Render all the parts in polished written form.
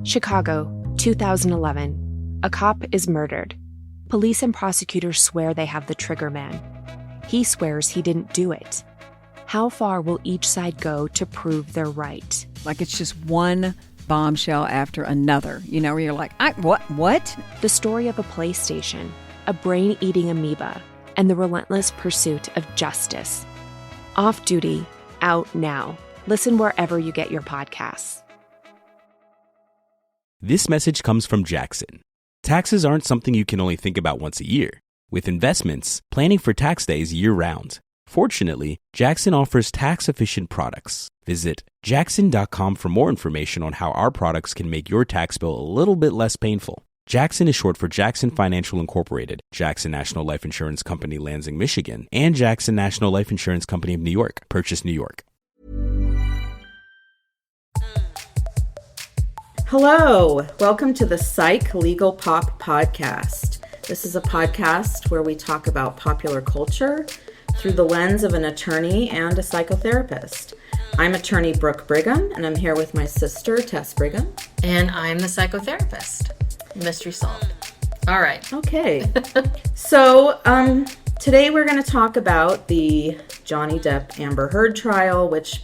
Chicago, 2011. A cop is murdered. Police and prosecutors swear they have the trigger man. He swears he didn't do it. How far will each side go to prove they're right? Like it's just one bombshell after another, where you're like, what? The story of a PlayStation, a brain-eating amoeba, and the relentless pursuit of justice. Off Duty, out now. Listen wherever you get your podcasts. This message comes from Jackson. Taxes aren't something you can only think about once a year. With investments, planning for tax day is year-round. Fortunately, Jackson offers tax-efficient products. Visit jackson.com for more information on how our products can make your tax bill a little bit less painful. Jackson is short for Jackson Financial Incorporated, Jackson National Life Insurance Company, Lansing, Michigan, and Jackson National Life Insurance Company of New York, Purchase, New York. Hello, welcome to the Psych Legal Pop Podcast. This is a podcast where we talk about popular culture through the lens of an attorney and a psychotherapist. I'm attorney Brooke Brigham, and I'm here with my sister, Tess Brigham. And I'm the psychotherapist. Mystery solved. All right. Okay. So, today we're going to talk about the Johnny Depp Amber Heard trial, which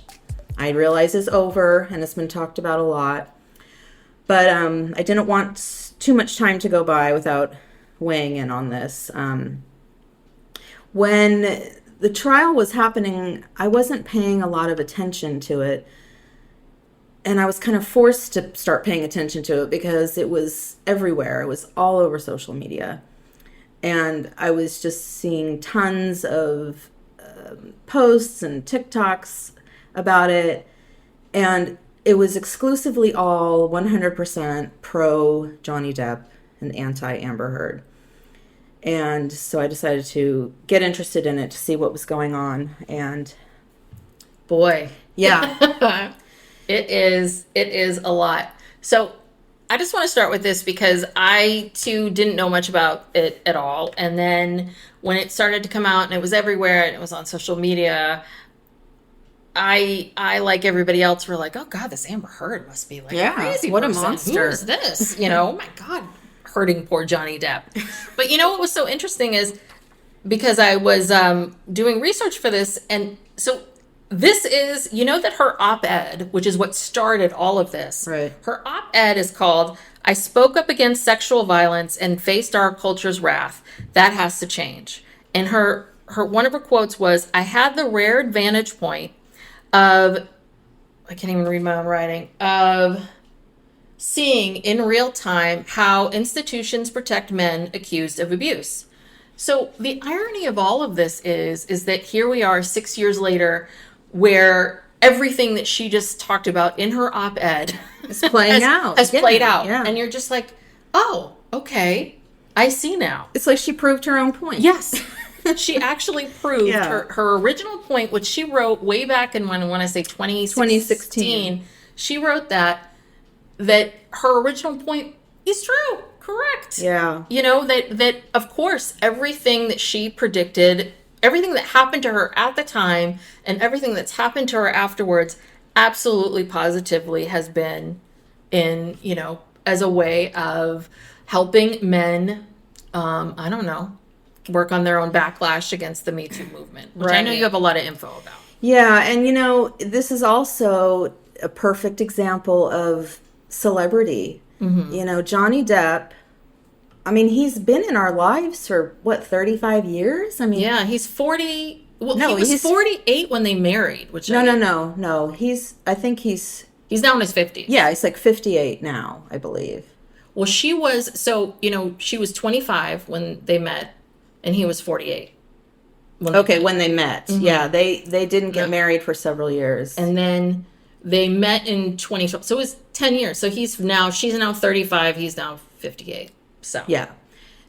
I realize is over and has been talked about a lot. But I didn't want too much time to go by without weighing in on this. When the trial was happening, I wasn't paying a lot of attention to it. And I was kind of forced to start paying attention to it because it was everywhere. It was all over social media. And I was just seeing tons of posts and TikToks about it. And it was exclusively all 100% pro Johnny Depp and anti Amber Heard. And so I decided to get interested in it to see what was going on. And boy, yeah, it is a lot. So I just want to start with this because I too didn't know much about it at all. And then when it started to come out and it was everywhere and it was on social media, I like everybody else, were like, oh God, this Amber Heard must be like a crazy what person. a monster. Who is this? Oh my God, hurting poor Johnny Depp. But what was so interesting is because I was doing research for this, and so this is, that her op-ed, which is what started all of this. Right. Her op-ed is called, I spoke up against sexual violence and faced our culture's wrath. That has to change. And her one of her quotes was, I had the rare advantage point of, I can't even read my own writing, of seeing in real time how institutions protect men accused of abuse. So the irony of all of this is that here we are 6 years later, where everything that she just talked about in her op-ed is playing out. Has played out. Yeah. And you're just like, oh, okay, I see now. It's like she proved her own point. Yes. She actually proved Yeah. her original point, which she wrote way back in when I say 2016. She wrote that her original point is true, correct. Yeah. That of course everything that she predicted, everything that happened to her at the time and everything that's happened to her afterwards absolutely positively has been in, as a way of helping men, work on their own backlash against the Me Too movement, which I know you have a lot of info about. Yeah, and this is also a perfect example of celebrity. Mm-hmm. Johnny Depp, he's been in our lives for, 35 years? Yeah, he's 40. Well, no, he was 48 when they married, which No. I think he's now in his 50s. Yeah, he's like 58 now, I believe. Well, she was 25 when they met, and he was 48. When they met. Mm-hmm. Yeah, they didn't get married for several years. And then they met in 2012. So it was 10 years. So she's now 35, he's now 58. So. Yeah.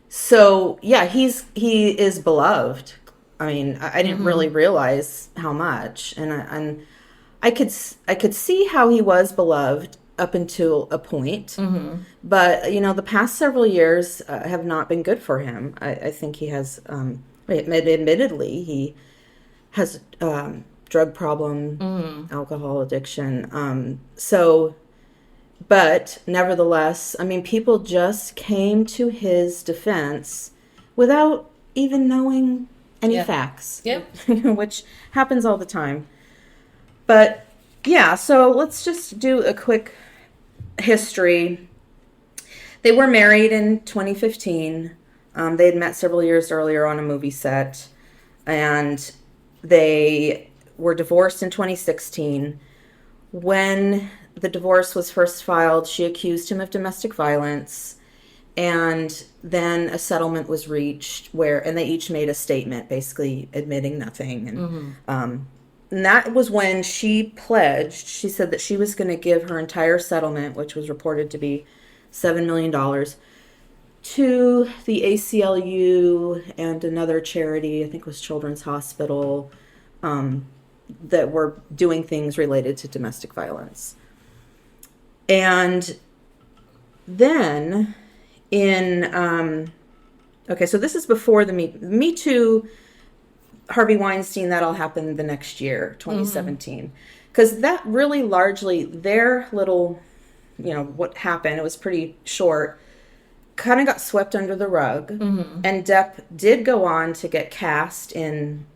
So, yeah, he is beloved. I didn't really realize how much. And I could see how he was beloved up until a point. Mm-hmm. But, the past several years have not been good for him. I think he has, admittedly, he has drug problem, alcohol addiction. So But nevertheless, I mean, people just came to his defense without even knowing any facts. Yep. Which happens all the time. But yeah, so let's just do a quick history. They were married in 2015. They had met several years earlier on a movie set, and they were divorced in 2016. When the divorce was first filed, she accused him of domestic violence, and then a settlement was reached and they each made a statement basically admitting nothing. And, and that was when she pledged, she said that she was going to give her entire settlement, which was reported to be $7 million, to the ACLU and another charity, I think it was Children's Hospital, that were doing things related to domestic violence. And then okay, so this is before the Me Too, Harvey Weinstein, that all happened the next year, 2017. Because that really largely, their little, what happened, it was pretty short, kind of got swept under the rug. And Depp did go on to get cast in,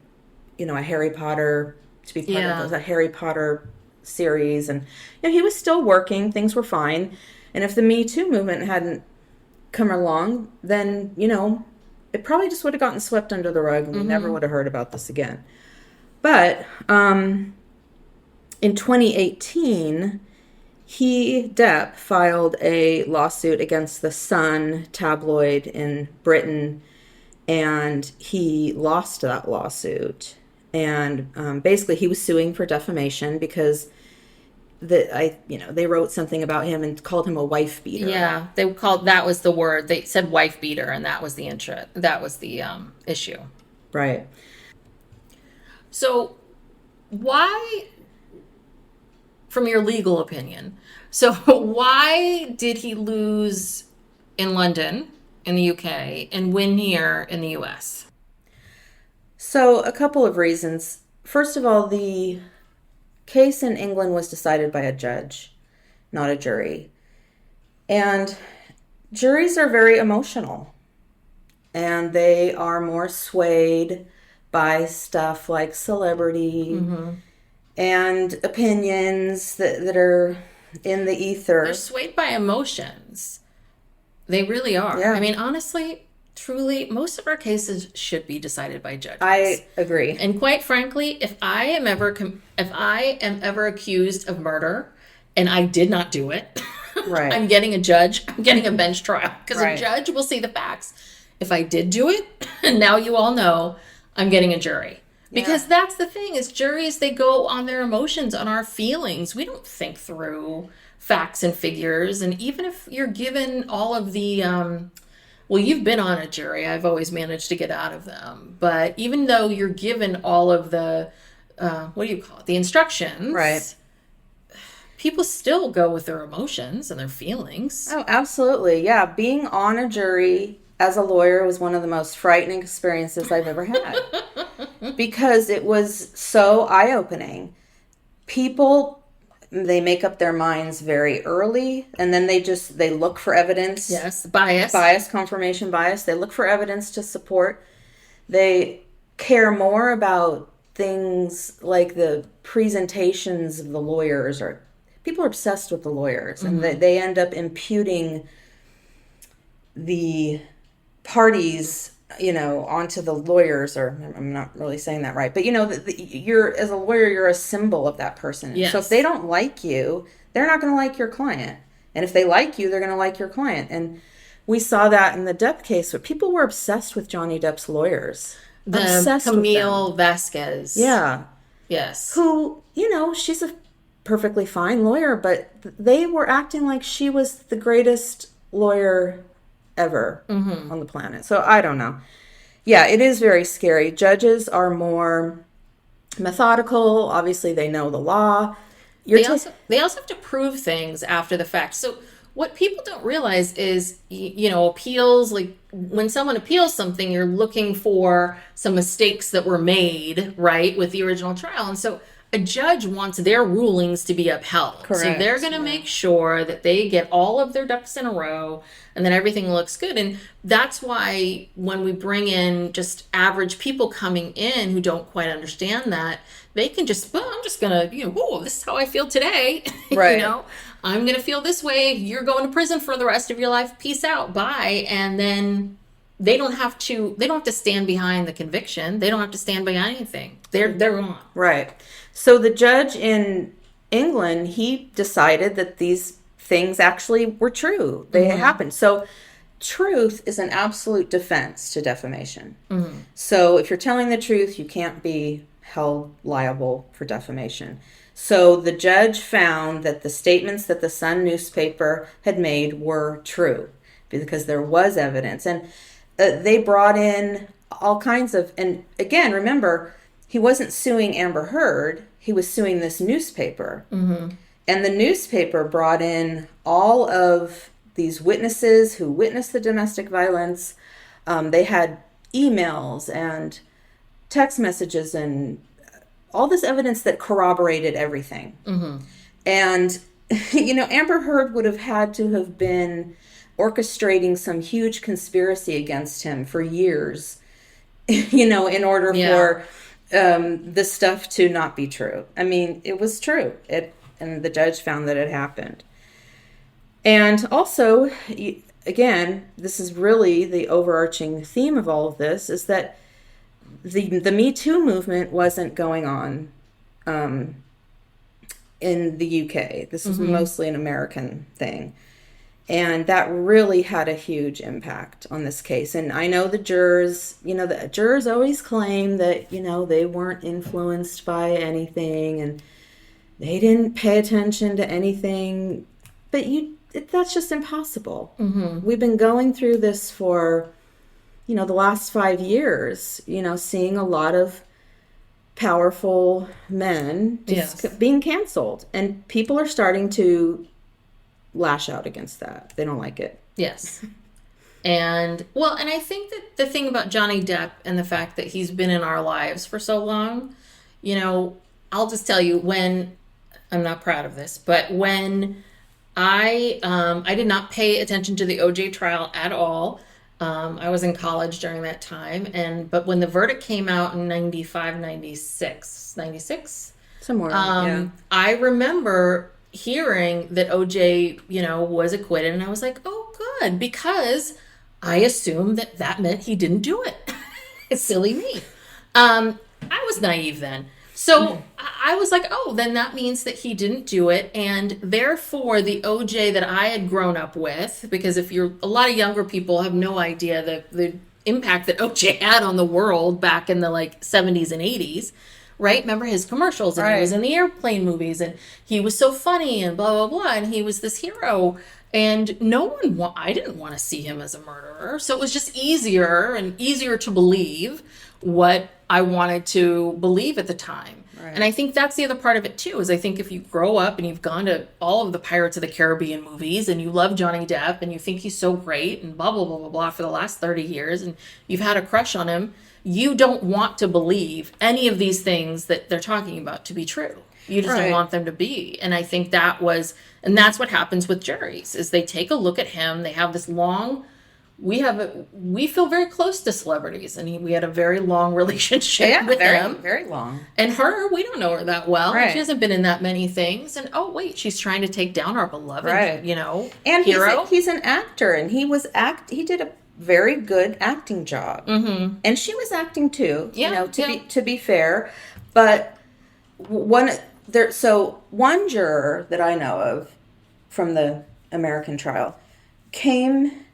a Harry Potter, to be part of a Harry Potter series. And he was still working, things were fine. And if the Me Too movement hadn't come along, then, it probably just would have gotten swept under the rug and we never would have heard about this again. But in 2018, Depp filed a lawsuit against the Sun tabloid in Britain, and he lost that lawsuit. And basically he was suing for defamation because they wrote something about him and called him a wife beater. Yeah, that was the word. They said wife beater, and that was the issue. Right. So why, from your legal opinion, why did he lose in London, in the UK, and win here in the US? So a couple of reasons. First of all, the case in England was decided by a judge, not a jury. And juries are very emotional. And they are more swayed by stuff like celebrity and opinions that are in the ether. They're swayed by emotions. They really are. Yeah. I mean, honestly, truly, most of our cases should be decided by judges. I agree. And quite frankly, if I am ever accused of murder and I did not do it, right. I'm getting a bench trial, because a judge will see the facts. If I did do it, and now you all know, I'm getting a jury. Because that's the thing, is juries, they go on their emotions, on our feelings. We don't think through facts and figures. And even if you're given all of the well, you've been on a jury. I've always managed to get out of them. But even though you're given all of the, the instructions, right? People still go with their emotions and their feelings. Oh, absolutely. Yeah. Being on a jury as a lawyer was one of the most frightening experiences I've ever had. Because it was so eye-opening. People, they make up their minds very early, and then they look for evidence. Yes, bias. Confirmation bias. They look for evidence to support. They care more about things like the presentations of the lawyers, or people are obsessed with the lawyers, and they end up imputing the parties, onto the lawyers, or I'm not really saying that right, but you're, as a lawyer, you're a symbol of that person. Yes. So if they don't like you, they're not going to like your client. And if they like you, they're going to like your client. And we saw that in the Depp case, where people were obsessed with Johnny Depp's lawyers. Camille Vasquez. Yeah. Yes. Who, she's a perfectly fine lawyer, but they were acting like she was the greatest lawyer ever on the planet. So I don't know. Yeah, it is very scary. Judges are more methodical. Obviously, they know the law. They also have to prove things after the fact. So what people don't realize is, appeals, like when someone appeals something, you're looking for some mistakes that were made, right, with the original trial. And so a judge wants their rulings to be upheld. Correct. So they're going to make sure that they get all of their ducks in a row and that everything looks good. And that's why when we bring in just average people coming in who don't quite understand that, they can just, well, I'm just going to, whoa, this is how I feel today. Right. I'm going to feel this way. You're going to prison for the rest of your life. Peace out. Bye. And then they don't have to stand behind the conviction. They don't have to stand behind anything. They're gone. Right. So the judge in England, he decided that these things actually were true. They happened. So truth is an absolute defense to defamation. Mm-hmm. So if you're telling the truth, you can't be held liable for defamation. So the judge found that the statements that the Sun newspaper had made were true because there was evidence. And they brought in all kinds of, and again, remember, he wasn't suing Amber Heard. He was suing this newspaper. Mm-hmm. And the newspaper brought in all of these witnesses who witnessed the domestic violence. They had emails and text messages and all this evidence that corroborated everything. Mm-hmm. And, Amber Heard would have had to have been orchestrating some huge conspiracy against him for years, in order for this stuff to not be true. I mean, it was true. And the judge found that it happened. And also, again, this is really the overarching theme of all of this, is that the Me Too movement wasn't going on in the UK. This was mostly an American thing. And that really had a huge impact on this case. And I know the jurors, the jurors always claim that, they weren't influenced by anything and they didn't pay attention to anything. But that's just impossible. Mm-hmm. We've been going through this for, the last 5 years, seeing a lot of powerful men just being canceled. And people are starting to lash out against that. They don't like it. Yes. And I think that the thing about Johnny Depp and the fact that he's been in our lives for so long, I'll just tell you, when I'm not proud of this, but when I did not pay attention to the OJ trial at all. I was in college during that time. But when the verdict came out in 95, 96, somewhere, I remember hearing that OJ, was acquitted, and I was like, oh, good, because I assumed that meant he didn't do it. It's silly me. I was naive then. So I was like, oh, then that means that he didn't do it. And therefore, the OJ that I had grown up with, because a lot of younger people have no idea the impact that OJ had on the world back in the 70s and 80s. Right? Remember his commercials, and he was in the airplane movies, and he was so funny, and blah, blah, blah, and he was this hero. And I didn't want to see him as a murderer. So it was just easier to believe what I wanted to believe at the time. Right. And I think that's the other part of it too, is I think if you grow up and you've gone to all of the Pirates of the Caribbean movies and you love Johnny Depp and you think he's so great and blah, blah, blah, blah, blah for the last 30 years and you've had a crush on him, you don't want to believe any of these things that they're talking about to be true. You just don't want them to be. And I think that's what happens with juries, is they take a look at him. They have this long, we feel very close to celebrities, and we had a very long relationship with him. Very long. And her, we don't know her that well. Right. She hasn't been in that many things. And oh wait, she's trying to take down our beloved, and hero. He's an actor, and he did a very good acting job. Mm-hmm. And she was acting too, to be fair. But one juror that I know of from the American trial came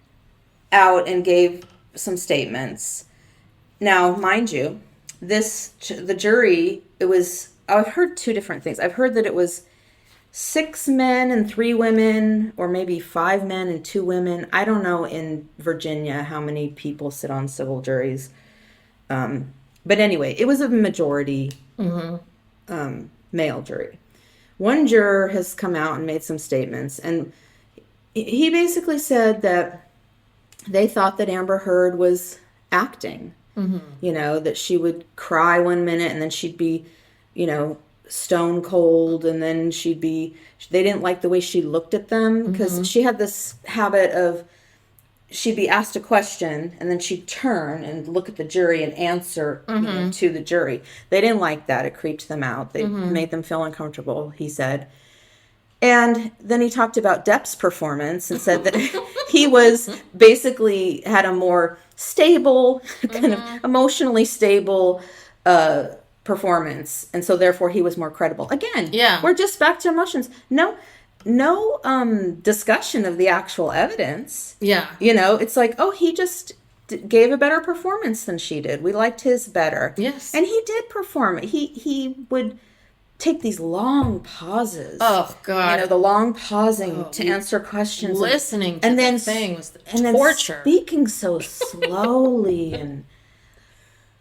out and gave some statements. Now, mind you, the jury, I've heard two different things. I've heard that it was 6 men and 3 women, or maybe 5 men and 2 women. I don't know in Virginia how many people sit on civil juries. But anyway, it was a majority male jury. One juror has come out and made some statements, and he basically said that they thought that Amber Heard was acting. Mm-hmm. That she would cry one minute and then she'd be, stone cold, and then they didn't like the way she looked at them, because she had this habit of, she'd be asked a question and then she'd turn and look at the jury and answer to the jury. They didn't like that. It creeped them out. They made them feel uncomfortable, he said. And then he talked about Depp's performance and said that he was basically had a more stable, kind of emotionally stable performance. And so therefore he was more credible. Again, we're just back to emotions. No discussion of the actual evidence. Yeah. It's like, oh, he just gave a better performance than she did. We liked his better. Yes. And he did perform. He would take these long pauses. Oh, God. The long pausing to answer questions. Listening to and then, the thing was then torture. speaking so slowly and...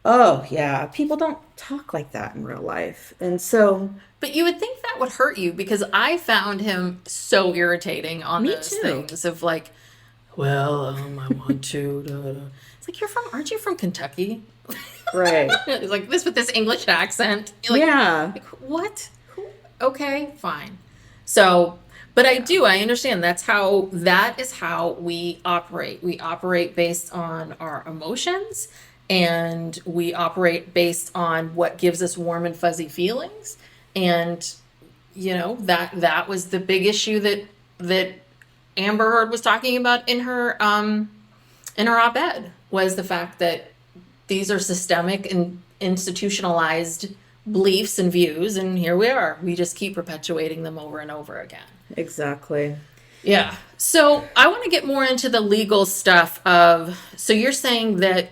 Oh, yeah. People don't talk like that in real life. And so... But you would think that would hurt you, because I found him so irritating on those things of like, well, I want to... It's like, aren't you from Kentucky? Right. It's like this with this English accent. Like, like, what? Okay, fine. So, but I understand that is how we operate. We operate based on our emotions, and we operate based on what gives us warm and fuzzy feelings. And, that was the big issue that Amber Heard was talking about in her op-ed, was the fact that these are systemic and institutionalized beliefs and views, and here we are. We just keep perpetuating them over and over again. Exactly. Yeah. So I want to get more into the legal stuff so you're saying that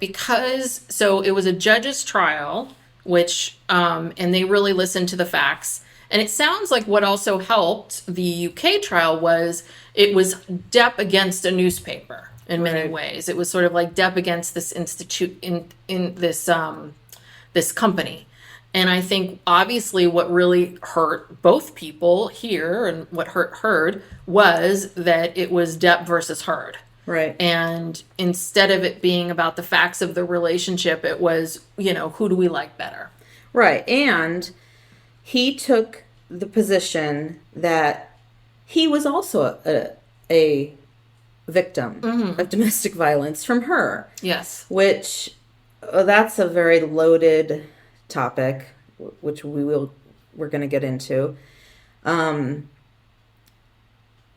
so it was a judge's trial, which, and they really listened to the facts. And it sounds like what also helped the UK trial was it was Depp against a newspaper in many ways. It was sort of like Depp against this institute in this company. And I think obviously what really hurt both people here and what hurt Heard was that it was Depp versus Heard. Right. And instead of it being about the facts of the relationship, it was, who do we like better? Right. And he took the position that he was also a victim of domestic violence from her. Yes. Which, that's a very loaded topic, which we're going to get into.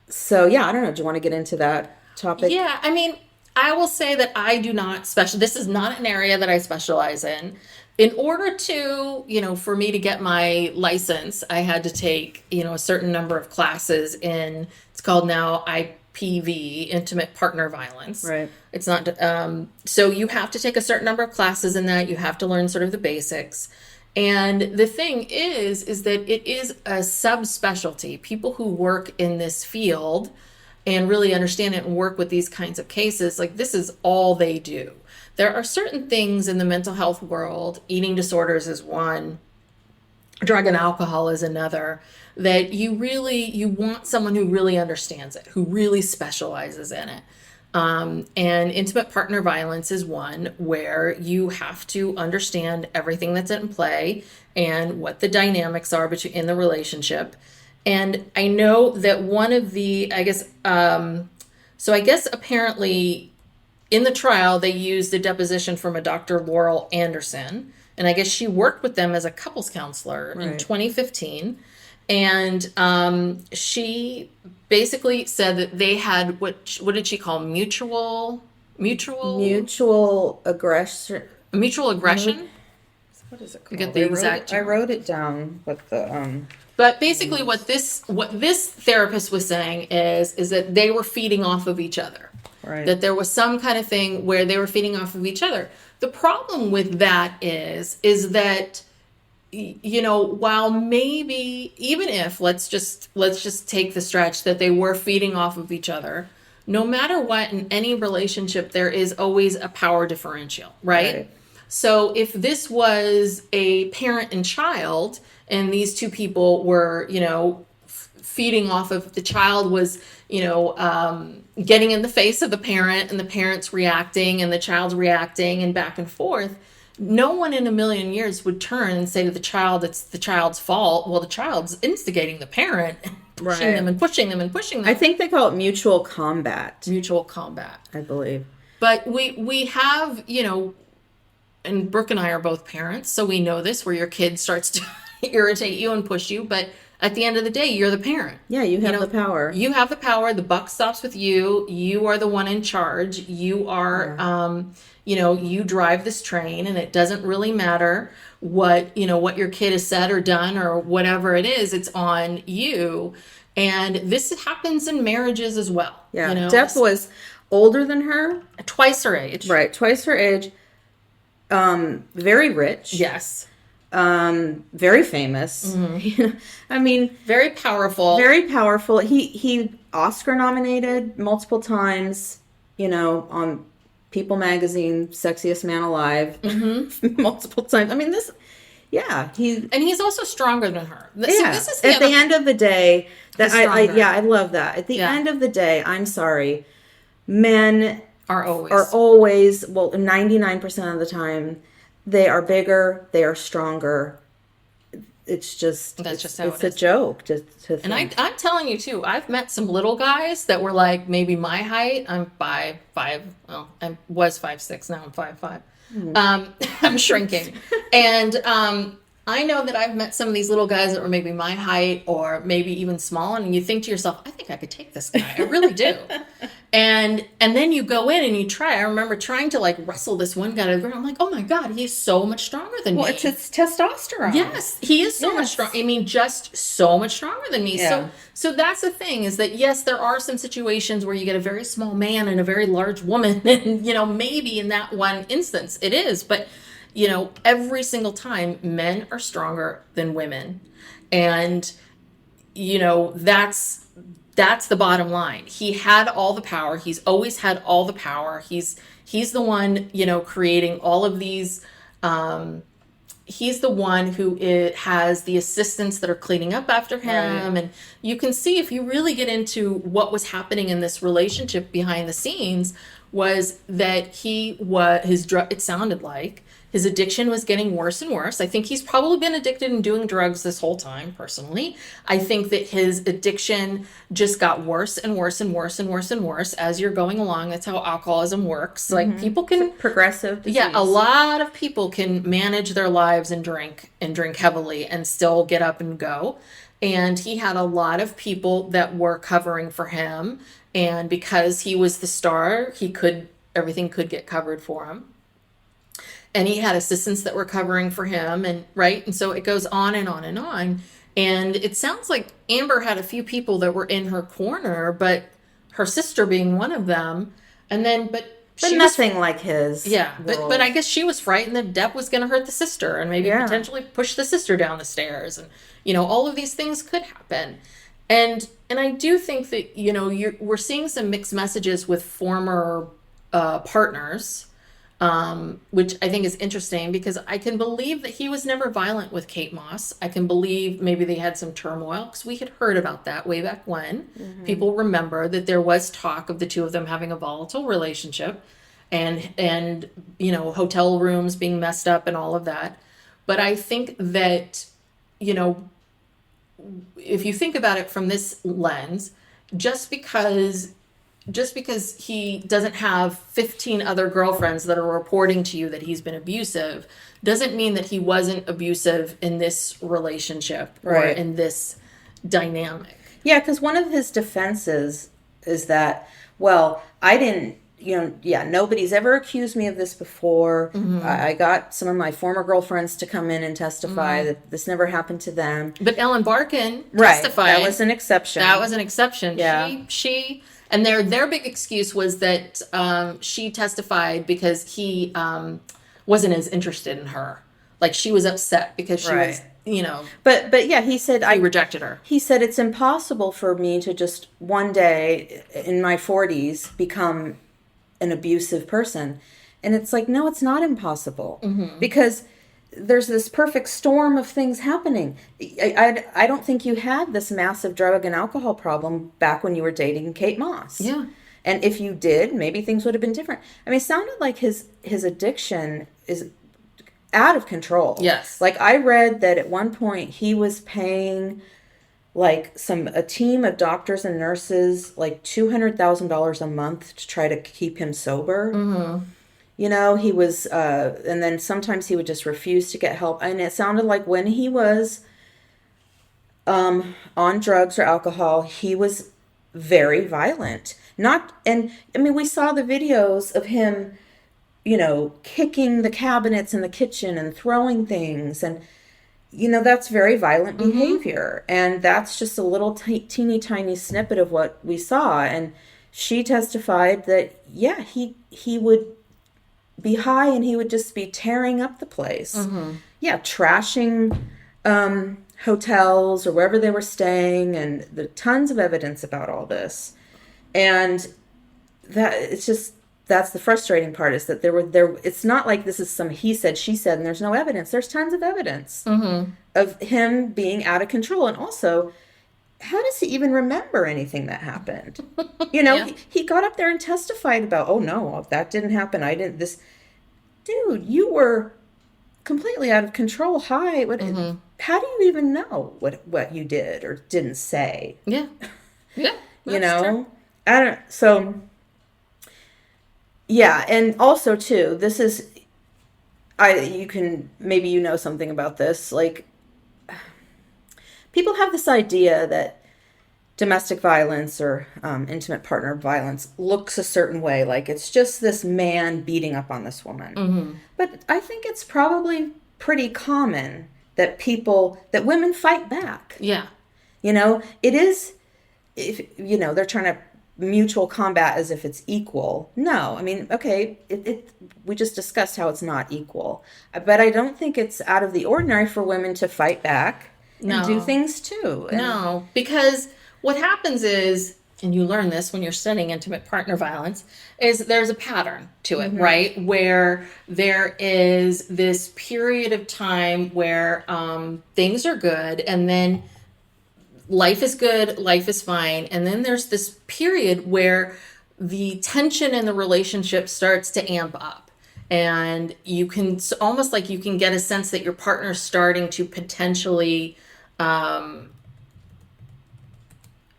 So yeah, I don't know. Do you want to get into that topic? Yeah. I mean, I will say that I do not this is not an area that I specialize in. In order to, for me to get my license, I had to take, a certain number of classes it's called now IPV, Intimate Partner Violence. Right. It's not, so you have to take a certain number of classes in that. You have to learn sort of the basics. And the thing is that it is a subspecialty. People who work in this field and really understand it and work with these kinds of cases, like this is all they do. There are certain things in the mental health world, eating disorders is one, drug and alcohol is another, that you want someone who really understands it, who really specializes in it. And intimate partner violence is one where you have to understand everything that's in play and what the dynamics are in the relationship. And I know that one of the, I guess apparently in the trial, they used a deposition from a Dr. Laurel Anderson. And I guess she worked with them as a couples counselor in 2015. And she basically said that they had, what did she call mutual aggression? Mutual aggression? What is it called? You get the exact I wrote it down, but But basically what this therapist was saying is that they were feeding off of each other. Right. That there was some kind of thing where they were feeding off of each other. The problem with that is that, while maybe, even if, let's just take the stretch that they were feeding off of each other, no matter what, in any relationship, there is always a power differential, right? So if this was a parent and child, and these two people were, feeding off of, the child was, getting in the face of the parent, and the parent's reacting and the child's reacting and back and forth, no one in a million years would turn and say to the child, it's the child's fault. Well, the child's instigating the parent, pushing them and pushing them and pushing them. I think they call it mutual combat. Mutual combat, I believe. But we have, you know, and Brooke and I are both parents, so we know this, where your kid starts to irritate you and push you, but at the end of the day, you're the parent. Yeah, you have the power. You have the power. The buck stops with you. You are the one in charge. You are, you know, you drive this train, and it doesn't really matter what your kid has said or done or whatever it is. It's on you. And this happens in marriages as well. Yeah, you know? Depp was older than her. Twice her age. Right, twice her age. Very rich. Yes. Very famous. Mm-hmm. I mean, very powerful. Very powerful. He Oscar nominated multiple times, you know, on People Magazine, Sexiest Man Alive, multiple times. I mean, he's also stronger than her. So this is at the end of the day, I love that. At the end of the day, I'm sorry, men are always, well, 99% of the time, they are bigger, they are stronger. It's just, it's a joke to think. And I'm telling you too, I've met some little guys that were like maybe my height. I'm 5'5". Well, I was 5'6". Now I'm 5'5". I'm shrinking. And I know that I've met some of these little guys that were maybe my height or maybe even smaller, and you think to yourself, I think I could take this guy. I really do. And then you go in and you try. I remember trying to like wrestle this one guy to the ground. I'm like, oh my God, he's so much stronger than me. Well, it's testosterone. Yes, he is so much stronger. I mean, just so much stronger than me. Yeah. So that's the thing, is that yes, there are some situations where you get a very small man and a very large woman, and you know, maybe in that one instance it is, but you know, every single time men are stronger than women. And, you know, that's the bottom line. He had all the power. He's always had all the power. He's the one, you know, creating all of these, he's the one who has the assistants that are cleaning up after him. Right. And you can see, if you really get into what was happening in this relationship behind the scenes, was that it sounded like his addiction was getting worse and worse. I think he's probably been addicted and doing drugs this whole time, personally. I think that his addiction just got worse and worse and worse and worse and worse as you're going along. That's how alcoholism works. Mm-hmm. Like, people can... It's a progressive disease. Yeah, a lot of people can manage their lives and drink heavily and still get up and go. And he had a lot of people that were covering for him. And because he was the star, everything could get covered for him. And he had assistants that were covering for him, and right? And so it goes on and on and on. And it sounds like Amber had a few people that were in her corner, but her sister being one of them. And then, but nothing like his. Yeah, but I guess she was frightened that Depp was going to hurt the sister and maybe potentially push the sister down the stairs. And, you know, all of these things could happen. And I do think that, you know, we're seeing some mixed messages with former partners, which I think is interesting, because I can believe that he was never violent with Kate Moss. I can believe maybe they had some turmoil, because we had heard about that way back when. Mm-hmm. People remember that there was talk of the two of them having a volatile relationship, and you know, hotel rooms being messed up and all of that. But I think that, you know, if you think about it from this lens, just because he doesn't have 15 other girlfriends that are reporting to you that he's been abusive, doesn't mean that he wasn't abusive in this relationship or in this dynamic. Yeah, because one of his defenses is that, well, I didn't, you know, nobody's ever accused me of this before. Mm-hmm. I got some of my former girlfriends to come in and testify that this never happened to them. But Ellen Barkin testified. That was an exception. Yeah. She and their big excuse was that she testified because he wasn't as interested in her. Like, she was upset because she was, you know. But yeah, he said I rejected her. He said it's impossible for me to just one day in my 40s become an abusive person. And it's like, no, it's not impossible. Mm-hmm. Because there's this perfect storm of things happening. I don't think you had this massive drug and alcohol problem back when you were dating Kate Moss. Yeah. And if you did, maybe things would have been different. I mean, it sounded like his addiction is out of control. Yes. Like, I read that at one point he was paying like a team of doctors and nurses like $200,000 a month to try to keep him sober. Mm-hmm. You know, he was, and then sometimes he would just refuse to get help. And it sounded like when he was on drugs or alcohol, he was very violent. We saw the videos of him, you know, kicking the cabinets in the kitchen and throwing things. And, you know, that's very violent behavior. And that's just a little teeny tiny snippet of what we saw. And she testified that, yeah, he would be high and he would just be tearing up the place. Yeah, trashing hotels or wherever they were staying, and there tons of evidence about all this. And that's the frustrating part, is that there it's not like this is some he said she said and there's no evidence. There's tons of evidence of him being out of control. And also, how does he even remember anything that happened? You know, Yeah. he got up there and testified about, oh no, that didn't happen. I didn't this. Dude, you were completely out of control. High. How do you even know what you did or didn't say? Yeah. Yeah. You that's know? true. I don't, so yeah, and also too, this is, maybe you know something about this, like, people have this idea that domestic violence or intimate partner violence looks a certain way, like it's just this man beating up on this woman. But I think it's probably pretty common that women fight back. Yeah. You know, it is, if you know, they're trying to mutual combat as if it's equal. No, I mean, okay, we just discussed how it's not equal. But I don't think it's out of the ordinary for women to fight back and do things too. No, because what happens is, and you learn this when you're studying intimate partner violence, is there's a pattern to it, right? Where there is this period of time where things are good, and then life is good, life is fine. And then there's this period where the tension in the relationship starts to amp up. And you can almost like you can get a sense that your partner's starting to potentially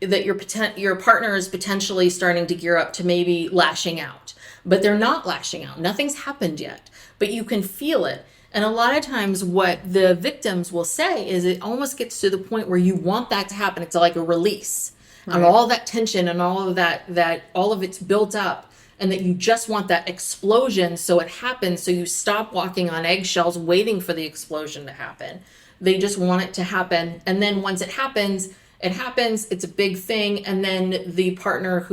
that your partner is potentially starting to gear up to maybe lashing out, but they're not lashing out. Nothing's happened yet, but you can feel it. And a lot of times what the victims will say is it almost gets to the point where you want that to happen. It's like a release of all that tension and all of that all of it's built up, and that you just want that explosion so it happens, so you stop walking on eggshells waiting for the explosion to happen. They just want it to happen. And then once it happens, it's a big thing. And then the partner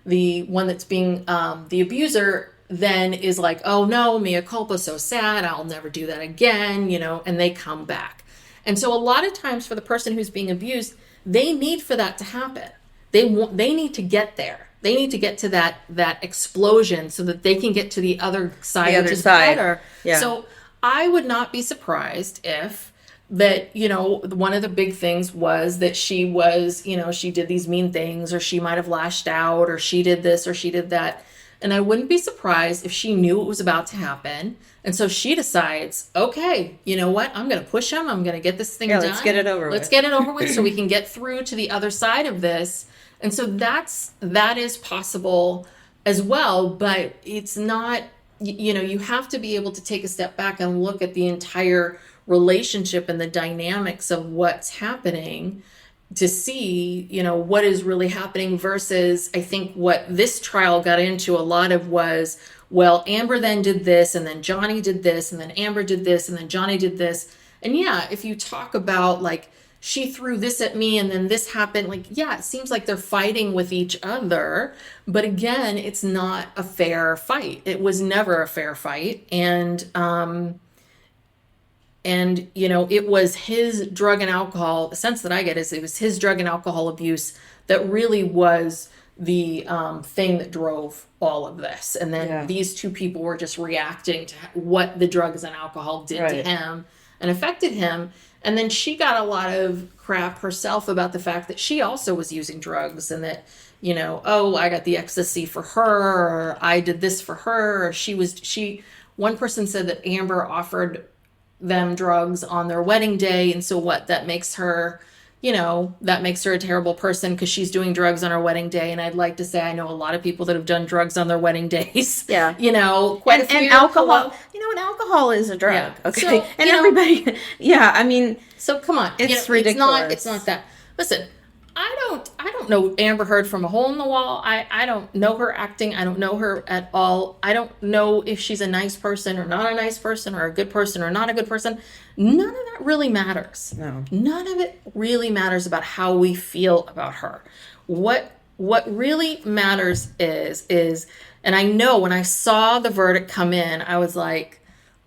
the one that's being the abuser then is like, oh no, mea culpa, so sad, I'll never do that again, you know, and they come back. And so a lot of times for the person who's being abused, they need for that to happen. They need to get there. They need to get to that explosion so that they can get to the other side, which is better. Yeah. So I would not be surprised if that, you know, one of the big things was that she was, you know, she did these mean things, or she might have lashed out, or she did this or she did that. And I wouldn't be surprised if she knew it was about to happen. And so she decides, okay, you know what? I'm going to push him. I'm going to get this thing done. Let's get it over with. Let's get it over with so we can get through to the other side of this. And so that is possible as well. But it's not, you know, you have to be able to take a step back and look at the entire relationship and the dynamics of what's happening to see, you know, what is really happening versus I think what this trial got into a lot of was, well, Amber then did this, and then Johnny did this, and then Amber did this, and then Johnny did this. And yeah, if you talk about like, she threw this at me and then this happened, like, yeah, it seems like they're fighting with each other. But again, it's not a fair fight. It was never a fair fight. And, you know, it was his drug and alcohol, the sense that I get is it was his drug and alcohol abuse that really was the thing that drove all of this. And then these two people were just reacting to what the drugs and alcohol did to him and affected him. And then she got a lot of crap herself about the fact that she also was using drugs, and that, you know, oh, I got the ecstasy for her, or I did this for her, or she one person said that Amber offered them drugs on their wedding day. And so what, that makes her, that makes her a terrible person because she's doing drugs on her wedding day. And I'd like to say, I know a lot of people that have done drugs on their wedding days. Yeah. Quite a few. And alcohol, and alcohol is a drug. Yeah. Okay. So, and everybody, I mean. So come on. It's ridiculous. It's not that. Listen, I don't know Amber Heard from a hole in the wall. I don't know her acting. I don't know her at all. I don't know if she's a nice person or not a nice person or a good person or not a good person. None of that really matters. No. None of it really matters about how we feel about her. What really matters is, and I know when I saw the verdict come in, I was like,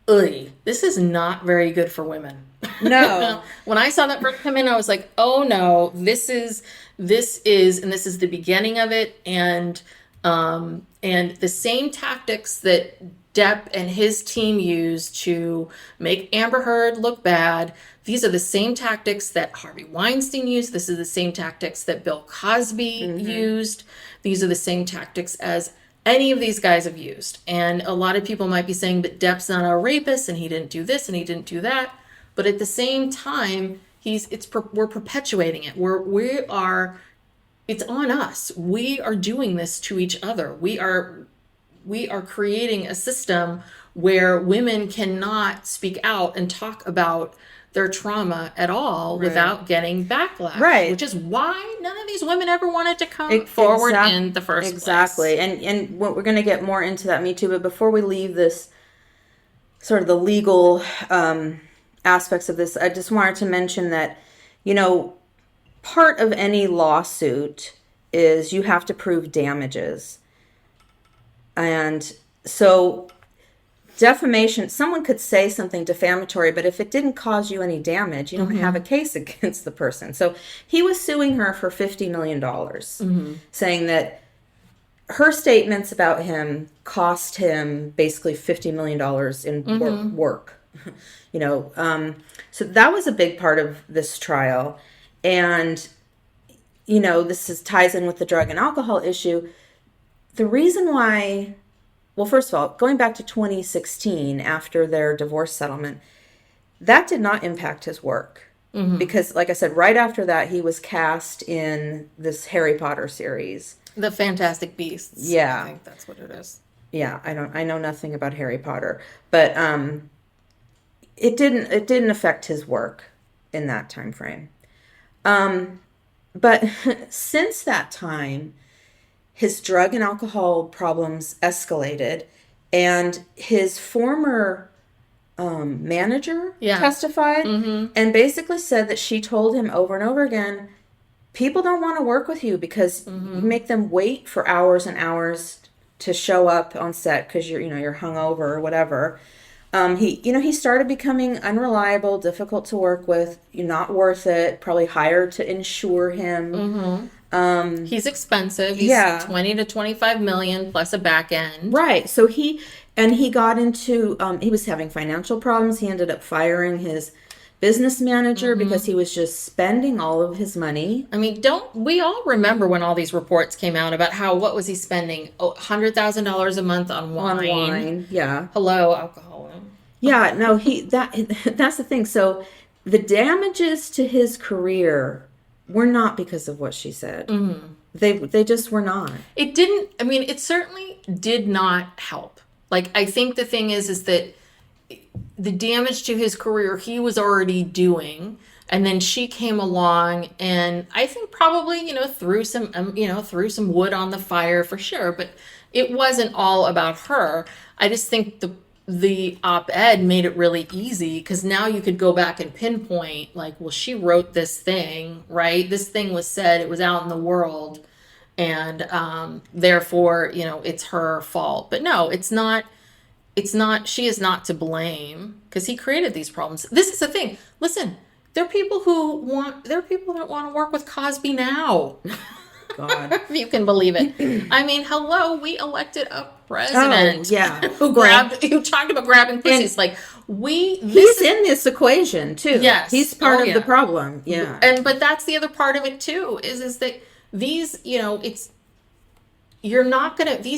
ugh, this is not very good for women. No. When I saw that verdict come in, I was like, oh no, this is the beginning of it. And the same tactics that Depp and his team used to make Amber Heard look bad, these are the same tactics that Harvey Weinstein used. This is the same tactics that Bill Cosby used. These are the same tactics as any of these guys have used. And a lot of people might be saying, but Depp's not a rapist and he didn't do this and he didn't do that. But at the same time, we're perpetuating it. It's on us. We are doing this to each other. We are creating a system where women cannot speak out and talk about their trauma at all without getting backlash. Right. Which is why none of these women ever wanted to come forward in the first place. Exactly. And we're going to get more into that, Me Too. But before we leave this sort of the legal aspects of this, I just wanted to mention that, part of any lawsuit is you have to prove damages. And so defamation, someone could say something defamatory, but if it didn't cause you any damage, you don't have a case against the person. So he was suing her for $50 million, saying that her statements about him cost him basically $50 million in work. So that was a big part of this trial. And, this ties in with the drug and alcohol issue. The reason why, well, first of all, going back to 2016, after their divorce settlement, that did not impact his work. Because, like I said, right after that, he was cast in this Harry Potter series. The Fantastic Beasts. Yeah. I think that's what it is. Yeah, I know nothing about Harry Potter. But it didn't affect his work in that time frame. But since that time, his drug and alcohol problems escalated, and his former manager testified and basically said that she told him over and over again, people don't want to work with you because you make them wait for hours and hours to show up on set because you're hungover or whatever. He started becoming unreliable, difficult to work with, not worth it, probably hired to insure him. He's expensive. He's 20 to 25 million plus a back end. Right. So he got into, he was having financial problems. He ended up firing his business manager because he was just spending all of his money. I mean, don't we all remember when all these reports came out about what was he spending? $100,000 a month on wine. On wine, yeah. Hello, alcohol. Yeah, no, that's the thing. So the damages to his career were not because of what she said. They just were not. It didn't, it certainly did not help. Like, I think the thing is that the damage to his career he was already doing, and then she came along and I think probably, threw some wood on the fire for sure, but it wasn't all about her. I just think the op-ed made it really easy because now you could go back and pinpoint, like, well, she wrote this thing, right? This thing was said, it was out in the world, and therefore, it's her fault. But no, it's not, she is not to blame because he created these problems. This is the thing. Listen, there are people that want to work with Cosby now. God. If you can believe it. Hello, we elected a president who talked about grabbing pussies. He's in this equation too. Yes. He's part of the problem. Yeah. But that's the other part of it too, is that these, these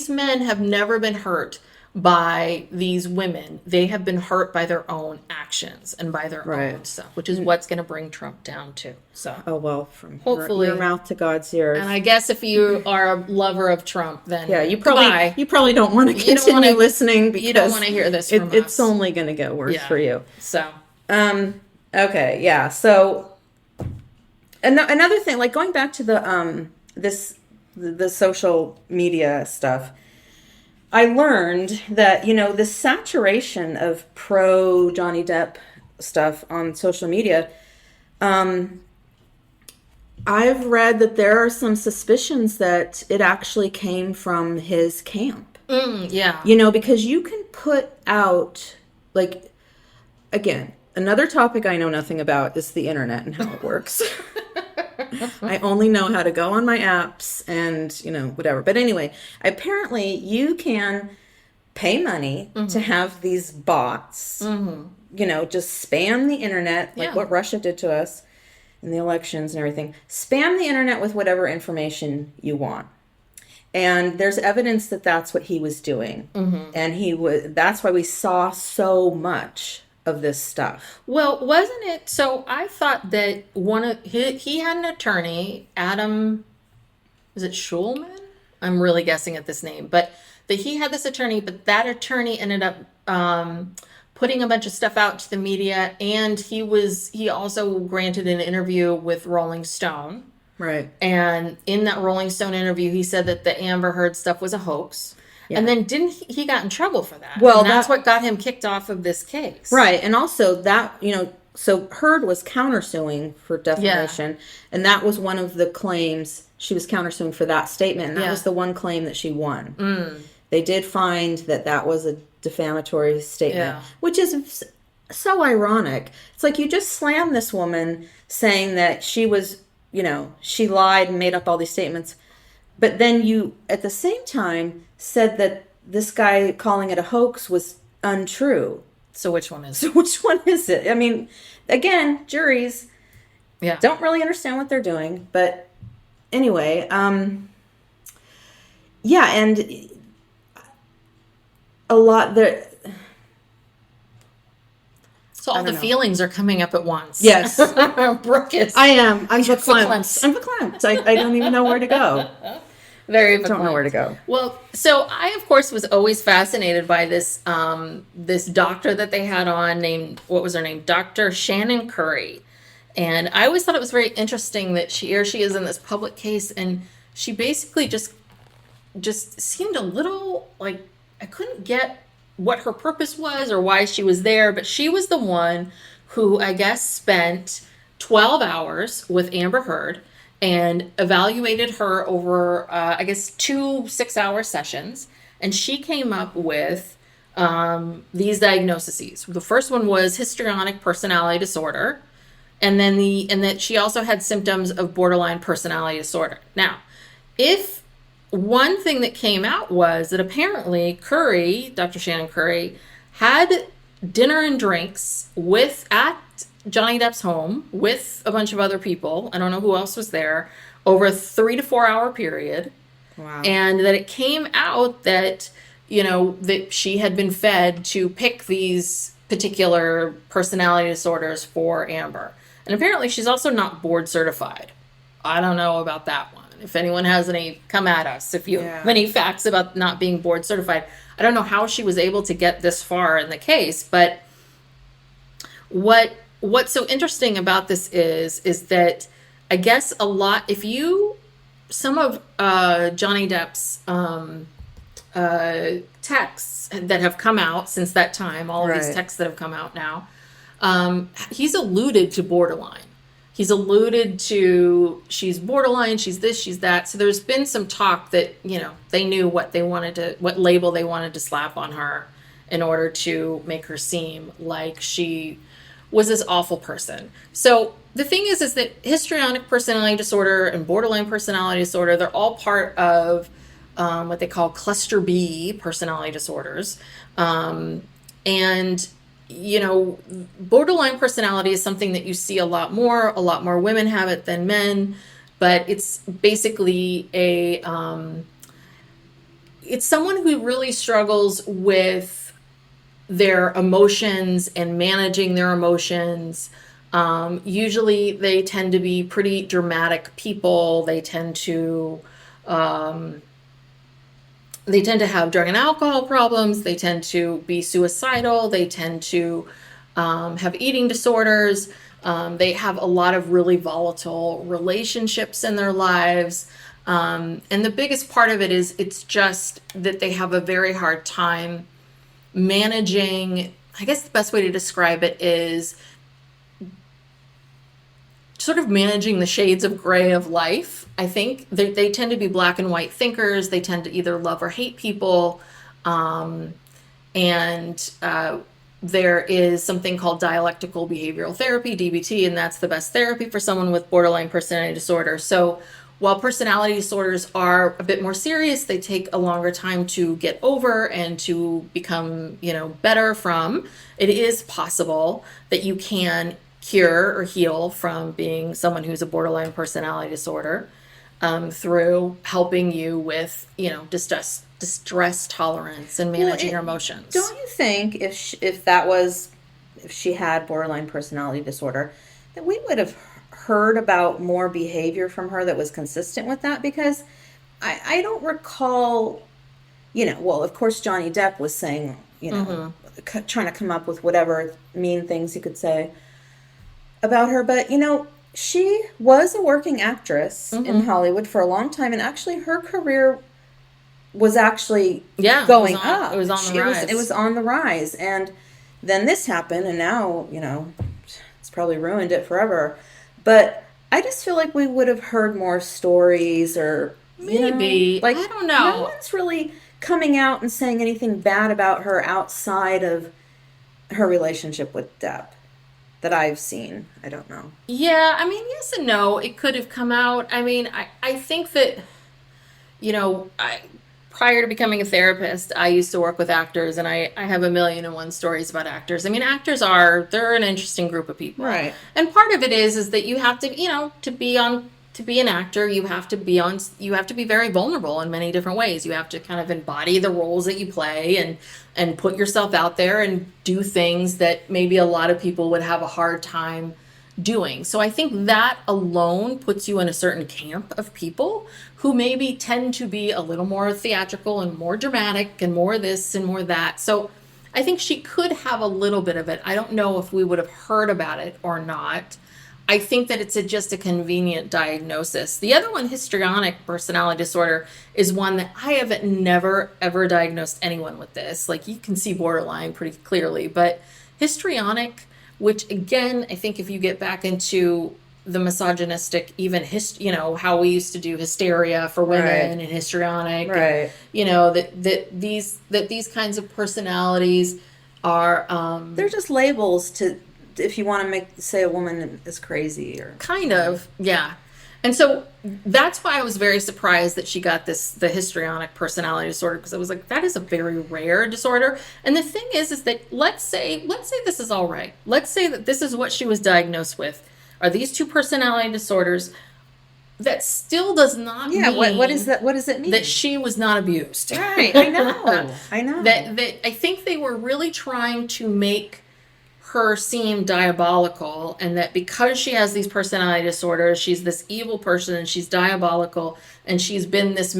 men have never been hurt by these women. They have been hurt by their own actions and by their own stuff, which is what's going to bring Trump down too. So, Oh, well, from hopefully your mouth to God's ears. and I guess if you are a lover of Trump, then you goodbye. probably don't want to continue listening because You don't want to hear this from it's us. only going to get worse for you. So, Okay, yeah. So another thing, like going back to the the social media stuff, I learned that, the saturation of pro Johnny Depp stuff on social media, I've read that there are some suspicions that it actually came from his camp. yeah. Because you can put out, like, again, another topic I know nothing about is the internet and how it works. I only know how to go on my apps and, whatever. But anyway, apparently you can pay money to have these bots, just spam the internet, like what Russia did to us in the elections and everything. Spam the internet with whatever information you want. And there's evidence that that's what he was doing. And that's why we saw so much of this stuff. Well, wasn't it? So I thought that he had an attorney, Adam, is it Schulman? I'm really guessing at this name, but that he had this attorney, but that attorney ended up putting a bunch of stuff out to the media, and he also granted an interview with Rolling Stone. Right. And in that Rolling Stone interview, he said that the Amber Heard stuff was a hoax. Yeah. And then he got in trouble for that. Well, and that's what got him kicked off of this case. Right. And also that, so Heard was countersuing for defamation. And that was one of the claims she was countersuing for that statement. And that was the one claim that she won. They did find that was a defamatory statement, which is so ironic. It's like you just slammed this woman saying that she was, she lied and made up all these statements. But then you, at the same time, said that this guy calling it a hoax was untrue. So which one is it? So which one is it? I mean, again, juries don't really understand what they're doing. But anyway, and a lot there. So all the feelings are coming up at once. Yes. Brooke is. I am. I'm verklempt. I'm verklempt. I don't even know where to go. Very verklempt. Don't know where to go. Well, so I, of course, was always fascinated by this this doctor that they had on named, what was her name? Dr. Shannon Curry. And I always thought it was very interesting that she is in this public case, and she basically just seemed a little like, I couldn't get what her purpose was or why she was there, but she was the one who, I guess, spent 12 hours with Amber Heard and evaluated her over, I guess, 2 6-hour sessions. And she came up with these diagnoses. The first one was histrionic personality disorder. And then that she also had symptoms of borderline personality disorder. Now, if one thing that came out was that apparently Curry, Dr. Shannon Curry, had dinner and drinks at Johnny Depp's home with a bunch of other people. I don't know who else was there, over a 3 to 4 hour period. Wow. And that it came out that, that she had been fed to pick these particular personality disorders for Amber. And apparently she's also not board certified. I don't know about that one. If anyone has any, come at us. If you have any facts about not being board certified. I don't know how she was able to get this far in the case, but what's so interesting about this is that I guess some of Johnny Depp's texts that have come out since that time, all of these texts that have come out now, he's alluded to borderline. He's alluded to she's borderline, she's this, she's that. So there's been some talk that, they knew what label they wanted to slap on her in order to make her seem like she was this awful person. So the thing is that histrionic personality disorder and borderline personality disorder, they're all part of what they call cluster B personality disorders. And borderline personality is something that you see a lot more women have it than men, but it's basically it's someone who really struggles with their emotions and managing their emotions. Usually they tend to be pretty dramatic people. They tend to have drug and alcohol problems. They tend to be suicidal. They tend to have eating disorders. They have a lot of really volatile relationships in their lives. And the biggest part of it is it's just that they have a very hard time managing. I guess the best way to describe it is sort of managing the shades of gray of life. I think they tend to be black and white thinkers. They tend to either love or hate people. There is something called dialectical behavioral therapy, DBT, and that's the best therapy for someone with borderline personality disorder. So while personality disorders are a bit more serious, they take a longer time to get over and to become, better from. It is possible that you can cure or heal from being someone who's a borderline personality disorder through helping you with, distress tolerance and managing your emotions. Don't you think if she had borderline personality disorder, that we would have heard about more behavior from her that was consistent with that? Because I don't recall, of course Johnny Depp was saying, trying to come up with whatever mean things he could say about her. But, she was a working actress in Hollywood for a long time. And actually her career was actually going up. It was on the rise. It was on the rise. And then this happened. And now, it's probably ruined it forever. But I just feel like we would have heard more stories or maybe. I don't know. No one's really coming out and saying anything bad about her outside of her relationship with Depp that I've seen. I don't know. Yeah, yes and no. It could have come out. I think that, prior to becoming a therapist, I used to work with actors, and I have 1,000,001 stories about actors. Actors they're an interesting group of people. Right. And part of it is that you have to, to be an actor, you have to be very vulnerable in many different ways. You have to kind of embody the roles that you play and put yourself out there and do things that maybe a lot of people would have a hard time doing. So I think that alone puts you in a certain camp of people who maybe tend to be a little more theatrical and more dramatic and more this and more that. So I think she could have a little bit of it. I don't know if we would have heard about it or not. I think that it's just a convenient diagnosis. The other one, histrionic personality disorder, is one that I have never, ever diagnosed anyone with this. Like, you can see borderline pretty clearly, but histrionic, which again, I think if you get back into the misogynistic, even how we used to do hysteria for women and histrionic, right? And, that these kinds of personalities are they're just labels to, if you want to say a woman is crazy or kind of, yeah. And so that's why I was very surprised that she got the histrionic personality disorder, because I was like, that is a very rare disorder. And the thing is that let's say this is all right. Let's say that this is what she was diagnosed with, are these two personality disorders. That still does not mean what is that? What does it mean? That she was not abused. Right. I know. That I think they were really trying to make her seem diabolical, and that because she has these personality disorders, she's this evil person and she's diabolical, and she's been this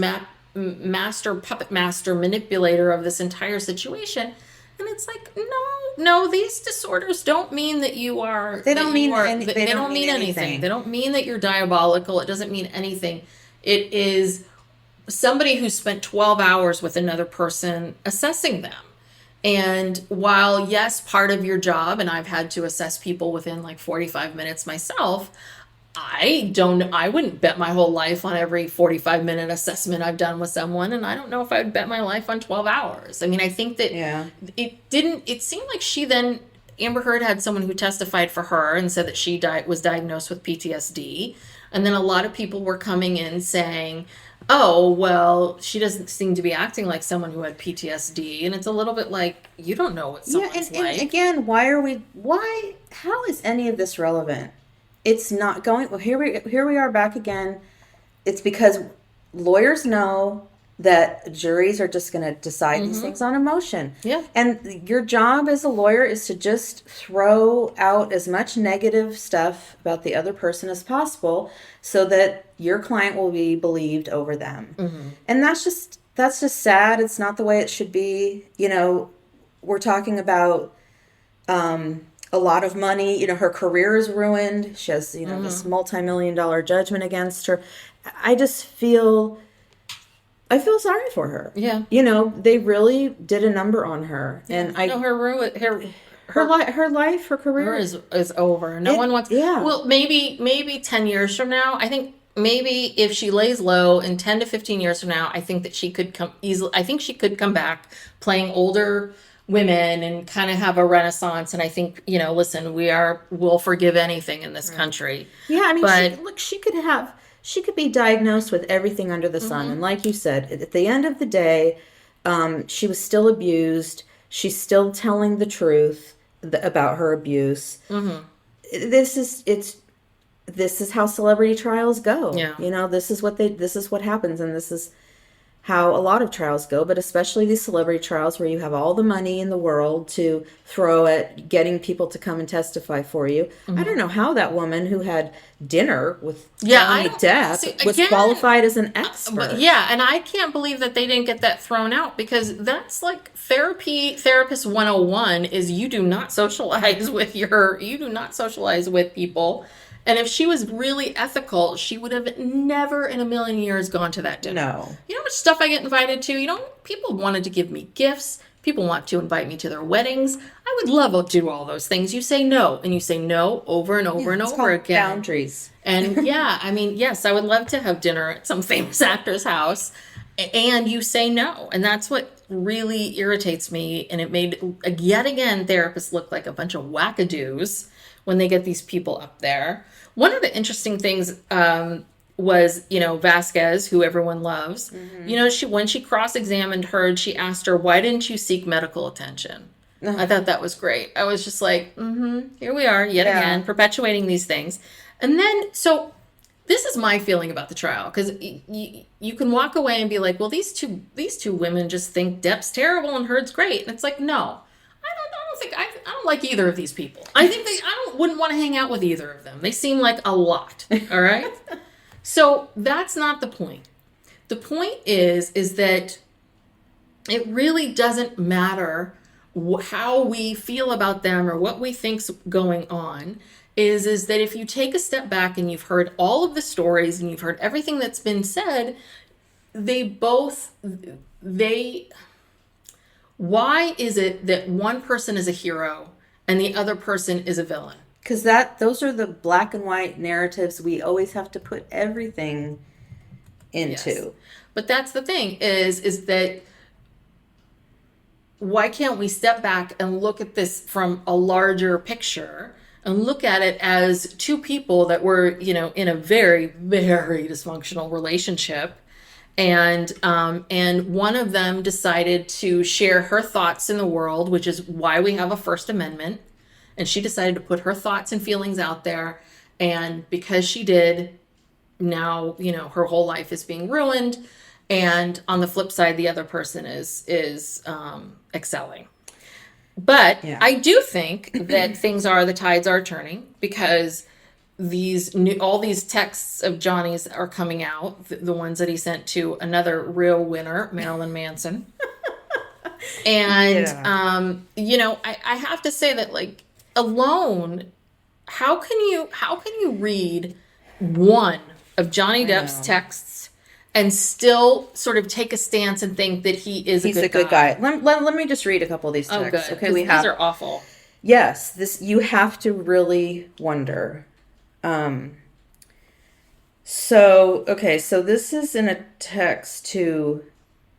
puppet master manipulator of this entire situation. And it's like, no, these disorders don't mean that you are. They don't mean anything. anything. They don't mean that you're diabolical. It doesn't mean anything. It is somebody who spent 12 hours with another person assessing them. And while, yes, part of your job, and I've had to assess people within like 45 minutes myself, I wouldn't bet my whole life on every 45-minute assessment I've done with someone. And I don't know if I would bet my life on 12 hours. I think that it seemed like Amber Heard had someone who testified for her and said that she was diagnosed with PTSD. And then a lot of people were coming in saying, oh, well, she doesn't seem to be acting like someone who had PTSD. And it's a little bit like, you don't know what someone's like. And again, how is any of this relevant? It's not going, well, here we are back again. It's because lawyers know that juries are just going to decide these things on emotion. Yeah. And your job as a lawyer is to just throw out as much negative stuff about the other person as possible so that your client will be believed over them. And that's just sad. It's not the way it should be. You know, we're talking about a lot of money. You know, her career is ruined. She has, you know, this multi-million-dollar judgment against her. I feel sorry for her. Yeah. You know, they really did a number on her. And her life, her career is over. No one wants. Yeah. Well, maybe 10 years from now, I think maybe if she lays low in 10 to 15 years from now, I think that she could come back playing older women and kind of have a renaissance. And I think, you know, listen, we'll forgive anything in this country. Yeah. I mean, she could be diagnosed with everything under the sun. And like you said, at the end of the day, she was still abused. She's still telling the truth about her abuse. This is how celebrity trials go. Yeah. You know, this is what happens, and this is how a lot of trials go, but especially these celebrity trials where you have all the money in the world to throw at getting people to come and testify for you. I don't know how that woman who had dinner with Johnny Depp was qualified as an expert. And I can't believe that they didn't get that thrown out, because that's like therapist 101 is you do not socialize with people. And if she was really ethical, she would have never in a million years gone to that dinner. No. You know how much stuff I get invited to? You know, people wanted to give me gifts. People want to invite me to their weddings. I would love to do all those things. You say no, and you say no over and over and over again. Boundaries. And I mean, yes, I would love to have dinner at some famous actor's house, and you say no. And that's what really irritates me. And it made, yet again, therapists look like a bunch of wackadoos when they get these people up there. One of the interesting things was, you know, Vasquez, who everyone loves. You know, when she cross-examined her, she asked her, why didn't you seek medical attention? I thought that was great. I was just like, here we are yet again, perpetuating these things. And then, so this is my feeling about the trial, because you can walk away and be like, well, these two women just think Depp's terrible and Heard's great. And it's like, no. I don't like either of these people. I think wouldn't want to hang out with either of them. They seem like a lot. All right. So that's not the point. The point is that it really doesn't matter how we feel about them or what we think's going on. Is that if you take a step back and you've heard all of the stories and you've heard everything that's been said, why is it that one person is a hero and the other person is a villain? Because those are the black and white narratives we always have to put everything into. Yes. But that's the thing is that why can't we step back and look at this from a larger picture and look at it as two people that were, you know, in a very, very dysfunctional relationship. And one of them decided to share her thoughts in the world, which is why we have a First Amendment. And she decided to put her thoughts and feelings out there. And because she did, now, you know, her whole life is being ruined. And on the flip side, the other person is excelling. But I do think that the tides are turning, because all these texts of Johnny's are coming out, the ones that he sent to another real winner, Marilyn Manson. And you know, I have to say that, like, alone, how can you read one of Johnny Depp's texts and still sort of take a stance and think that he's a good guy? Let me just read a couple of these texts. Oh, good. Okay, these are awful. Yes, you have to really wonder. So this is in a text to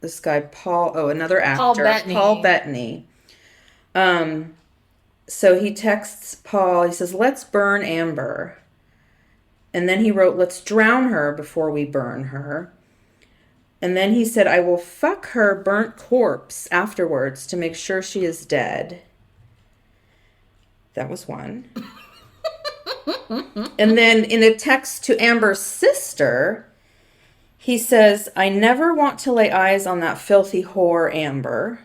this guy, another actor, Paul Bettany. So he texts Paul, he says, let's burn Amber. And then he wrote, let's drown her before we burn her. And then he said, I will fuck her burnt corpse afterwards to make sure she is dead. That was one. And then in a text to Amber's sister, He says, I never want to lay eyes on that filthy whore, Amber.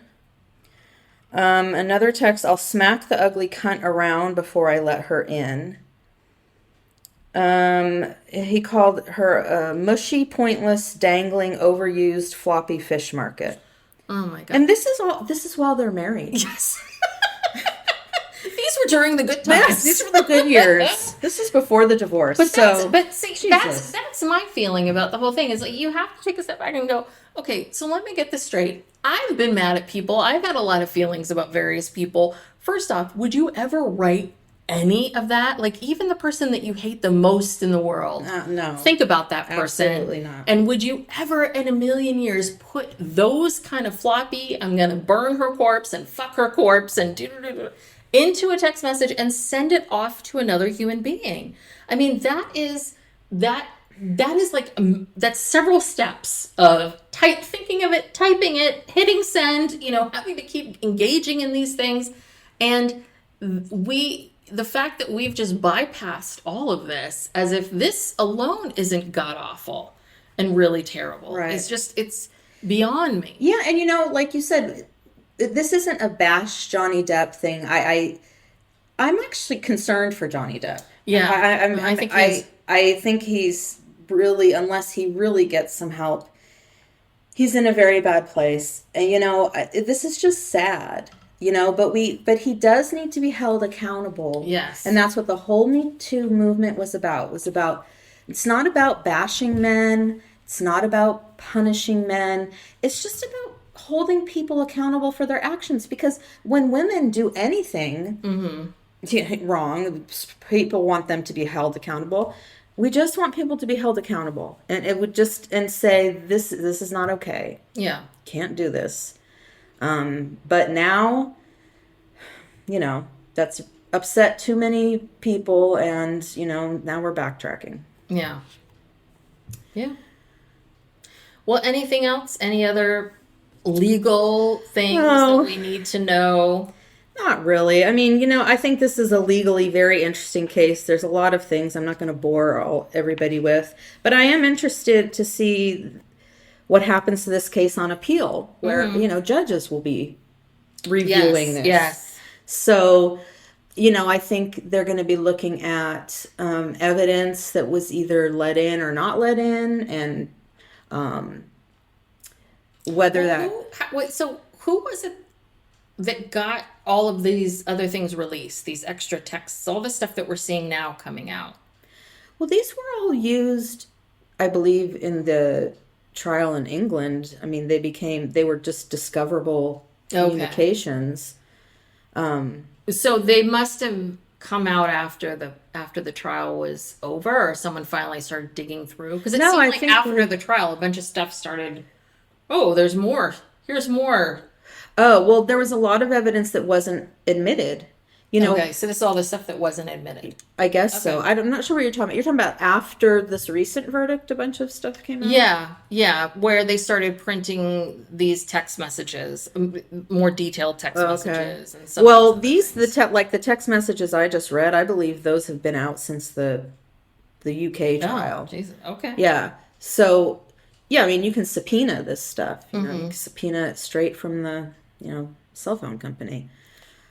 Another text, I'll smack the ugly cunt around before I let her in. He called her a mushy, pointless, dangling, overused, floppy fish market. Oh my God. And this is while they're married. Yes. These were during the good times. Yes, these were the good years. This is before the divorce. But Jesus. that's my feeling about the whole thing is like you have to take a step back and go, okay, so let me get this straight. I've been mad at people. I've had a lot of feelings about various people. First off, would you ever write any of that? Like even the person that you hate the most in the world. No. Think about that person. Absolutely not. And would you ever in a million years put those kind of floppy, I'm going to burn her corpse and fuck her corpse and into a text message and send it off to another human being? I mean, that is like, that's several steps of thinking of it, typing it, hitting send, having to keep engaging in these things. And the fact that we've just bypassed all of this as if this alone isn't god awful and really terrible. Right. It's beyond me. Yeah. And like you said, this isn't a bash Johnny Depp thing. I'm actually concerned for Johnny Depp. Yeah. I think he's really, unless he really gets some help, he's in a very bad place. And, this is just sad. But he does need to be held accountable. Yes. And that's what the whole Me Too movement was about. It's not about bashing men. It's not about punishing men. It's just about holding people accountable for their actions. Because when women do anything wrong, people want them to be held accountable. We just want people to be held accountable. And it would and say, this is not okay. Yeah. Can't do this. But now, that's upset too many people and, now we're backtracking. Yeah. Yeah. Well, anything else? Any other legal things that we need to know? Not really. I mean, I think this is a legally very interesting case. There's a lot of things I'm not going to bore everybody with, but I am interested to see what happens to this case on appeal, where, judges will be reviewing this. Yes. So, I think they're going to be looking at evidence that was either let in or not let in, and whether So who was it that got all of these other things released, these extra texts, all the stuff that we're seeing now coming out? Well, these were all used, I believe, in the trial in England. I mean, they were just discoverable communications. So they must have come out after the trial was over, or someone finally started digging through, because it seemed like after the trial a bunch of stuff started. Oh, there's more. Here's more. Oh, well, there was a lot of evidence that wasn't admitted. Okay, so this is all the stuff that wasn't admitted. I guess so. I'm not sure what you're talking about. You're talking about after this recent verdict, a bunch of stuff came out? Yeah, where they started printing these text messages, more detailed text messages. And stuff. Well, the text messages I just read, I believe those have been out since the UK trial. Oh, Jesus. Okay. Yeah. So, yeah, I mean, you can subpoena this stuff. You can subpoena it straight from the, cell phone company.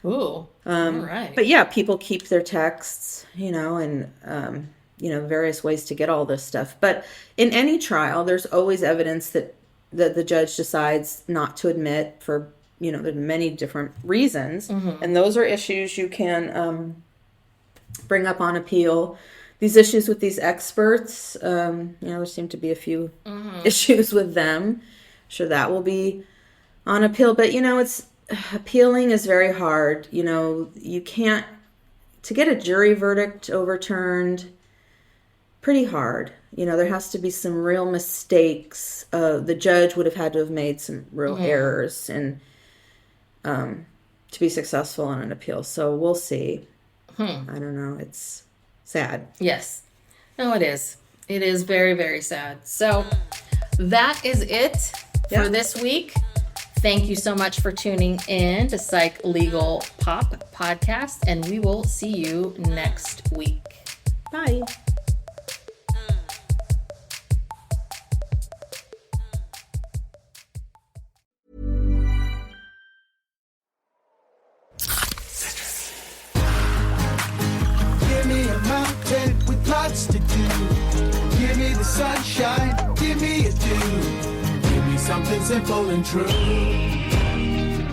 Ooh, all right. But yeah, people keep their texts, and, various ways to get all this stuff. But in any trial, there's always evidence that the judge decides not to admit for, there's many different reasons. And those are issues you can bring up on appeal. These issues with these experts, there seem to be a few issues with them. I'm sure that will be on appeal. But, appealing is very hard. You can't, to get a jury verdict overturned, pretty hard. There has to be some real mistakes. The judge would have had to have made some real errors and to be successful on an appeal. So we'll see. I don't know. It's sad. Yes. No, it is. It is very, very sad. So that is it for this week. Thank you so much for tuning in to Psych Legal Pop Podcast, and we will see you next week. Bye. something simple and true.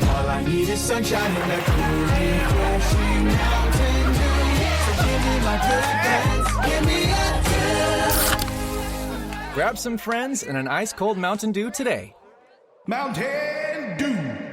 All I need is sunshine and a cool, refreshing Mountain Dew. So give me my good friends, give me a dew. Grab some friends and an ice-cold Mountain Dew today. Mountain Dew.